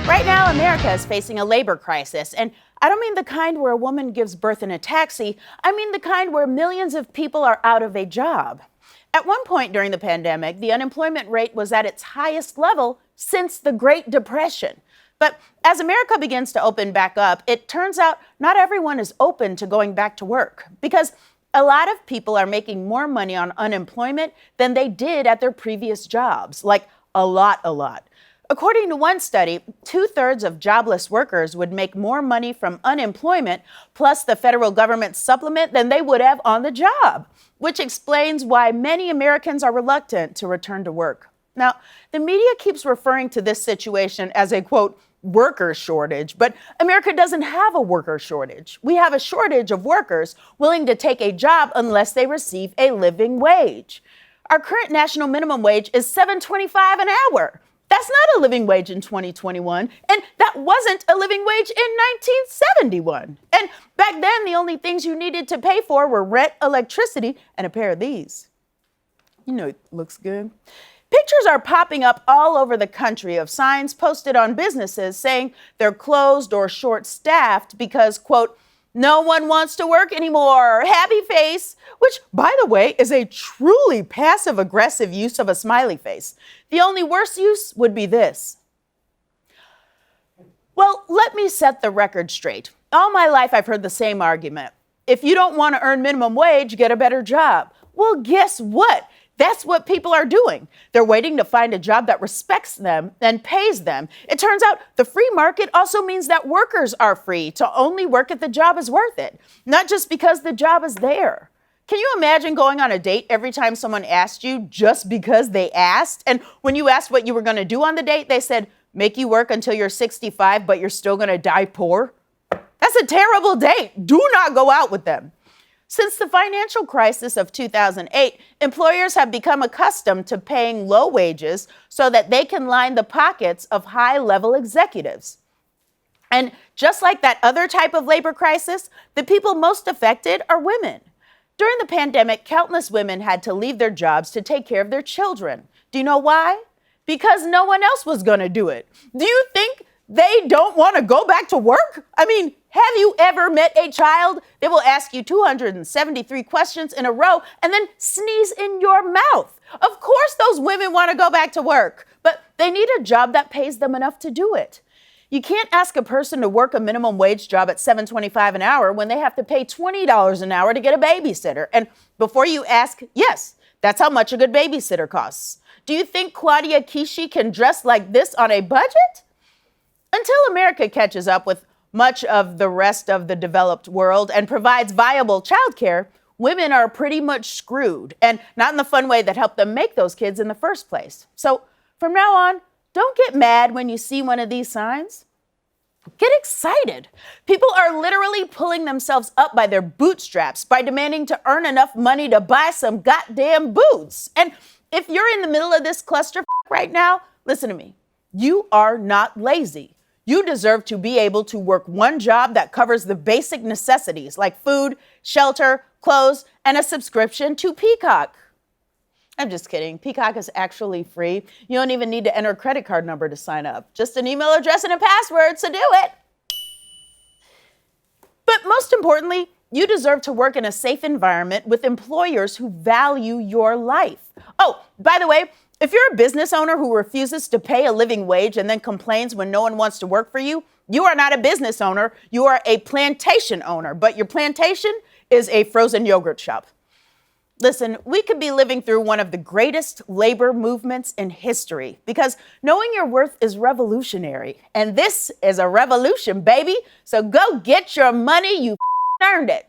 Right now, America is facing a labor crisis, and I don't mean the kind where a woman gives birth in a taxi. I mean the kind where millions of people are out of a job. At one point during the pandemic, the unemployment rate was at its highest level since the Great Depression. But as America begins to open back up, it turns out not everyone is open to going back to work because a lot of people are making more money on unemployment than they did at their previous jobs, like a lot. According to one study, 2/3 of jobless workers would make more money from unemployment plus the federal government supplement than they would have on the job, which explains why many Americans are reluctant to return to work. Now, the media keeps referring to this situation as a, quote, worker shortage, but America doesn't have a worker shortage. We have a shortage of workers willing to take a job unless they receive a living wage. Our current national minimum wage is $7.25 an hour. That's not a living wage in 2021, and that wasn't a living wage in 1971. And back then, the only things you needed to pay for were rent, electricity, and a pair of these. You know, it looks good. Pictures are popping up all over the country of signs posted on businesses saying they're closed or short-staffed because, quote, no one wants to work anymore, happy face, which, by the way, is a truly passive-aggressive use of a smiley face. The only worse use would be this. Well, let me set the record straight. All my life, I've heard the same argument. If you don't want to earn minimum wage, get a better job. Well, guess what? That's what people are doing. They're waiting to find a job that respects them and pays them. It turns out the free market also means that workers are free to only work if the job is worth it, not just because the job is there. Can you imagine going on a date every time someone asked you just because they asked? And when you asked what you were going to do on the date, they said, make you work until you're 65, but you're still going to die poor? That's a terrible date. Do not go out with them. Since the financial crisis of 2008, employers have become accustomed to paying low wages so that they can line the pockets of high-level executives. And just like that other type of labor crisis, the people most affected are women. During the pandemic, countless women had to leave their jobs to take care of their children. Do you know why? Because no one else was going to do it. Do you think they don't want to go back to work? I mean, have you ever met a child? They will ask you 273 questions in a row and then sneeze in your mouth. Of course those women want to go back to work, but they need a job that pays them enough to do it. You can't ask a person to work a minimum wage job at $7.25 an hour when they have to pay $20 an hour to get a babysitter. And before you ask, yes, that's how much a good babysitter costs. Do you think Claudia Kishi can dress like this on a budget? Until America catches up with much of the rest of the developed world and provides viable childcare, women are pretty much screwed, and not in the fun way that helped them make those kids in the first place. So from now on, don't get mad when you see one of these signs. Get excited. People are literally pulling themselves up by their bootstraps by demanding to earn enough money to buy some goddamn boots. And if you're in the middle of this cluster right now, listen to me. You are not lazy. You deserve to be able to work one job that covers the basic necessities like food, shelter, clothes, and a subscription to Peacock. I'm just kidding. Peacock is actually free. You don't even need to enter a credit card number to sign up. Just an email address and a password, so do it. But most importantly, you deserve to work in a safe environment with employers who value your life. Oh, by the way, if you're a business owner who refuses to pay a living wage and then complains when no one wants to work for you, you are not a business owner. You are a plantation owner, but your plantation is a frozen yogurt shop. Listen, we could be living through one of the greatest labor movements in history because knowing your worth is revolutionary. And this is a revolution, baby. So go get your money. You earned it.